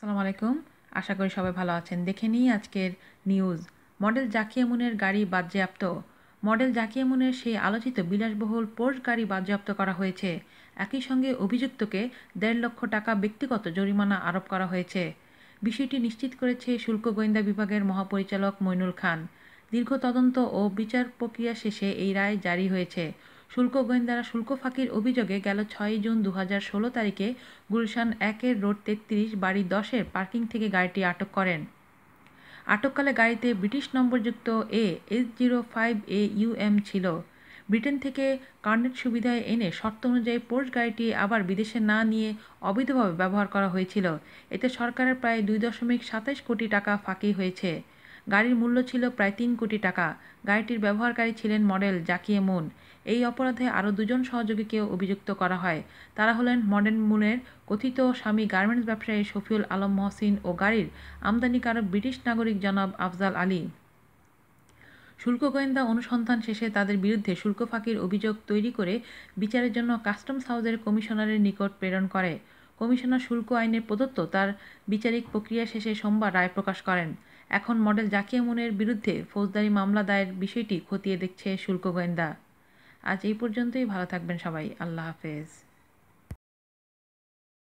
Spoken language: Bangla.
আসসালামু আলাইকুম। আশা করি সবাই ভালো আছেন। দেখে নিই আজকের নিউজ। মডেল জাকিয়া মুনের গাড়ি বাজেয়াপ্ত। মডেল জাকিয়া মুনের সেই আলোচিত বিলাসবহুল পোর্শ গাড়ি বাজেয়াপ্ত করা হয়েছে। একই সঙ্গে অভিযুক্তকে ১.৫ লক্ষ টাকা ব্যক্তিগত জরিমানা আরোপ করা হয়েছে। বিষয়টি নিশ্চিত করেছে শুল্ক গোয়েন্দা বিভাগের মহাপরিচালক মইনুল খান। দীর্ঘ তদন্ত ও বিচার প্রক্রিয়া শেষে এই রায় জারি হয়েছে। শুল্ক গোয়েন্দারা শুল্ক ফাঁকির অভিযোগে গেল ৬ জুন ২০১৬ তারিখে গুলশান ১-এর রোড ৩৩ বাড়ি ১০-এর পার্কিং থেকে গাড়িটি আটক করেন। আটককালে গাড়িতে ব্রিটিশ নম্বরযুক্ত AS05AUM ছিল। ব্রিটেন থেকে কার্নেট সুবিধায় এনে শর্ত অনুযায়ী পোর্শ গাড়িটি আবার বিদেশে না নিয়ে অবৈধভাবে ব্যবহার করা হয়েছিল। এতে সরকারের প্রায় ২.২৭ কোটি টাকা ফাঁকি হয়েছে। গাড়ির মূল্য ছিল প্রায় ৩ কোটি টাকা। গাড়িটির ব্যবহারকারী ছিলেন মডেল জাকিয়া মুন। এই অপরাধে আরও দুজন সহযোগীকেও অভিযুক্ত করা হয়। তারা হলেন মডেল মুনের কথিত স্বামী গার্মেন্টস ব্যবসায়ী শফিউল আলম মহসিন ও গাড়ির আমদানিকারক ব্রিটিশ নাগরিক জনাব আফজাল আলী। শুল্ক গোয়েন্দা অনুসন্ধান শেষে তাদের বিরুদ্ধে শুল্ক ফাঁকির অভিযোগ তৈরি করে বিচারের জন্য কাস্টমস হাউসের কমিশনারের নিকট প্রেরণ করে। কমিশনার শুল্ক আইনে প্রদত্ত তার বিচারিক প্রক্রিয়া শেষে সোমবার রায় প্রকাশ করেন। এখন মডেল জাকিয়া মুনের বিরুদ্ধে ফৌজদারি মামলা দায়ের বিষয়টি খতিয়ে দেখছে শুল্ক গোয়েন্দা। আজ এই পর্যন্তই। ভালো থাকবেন সবাই। আল্লাহ হাফেজ।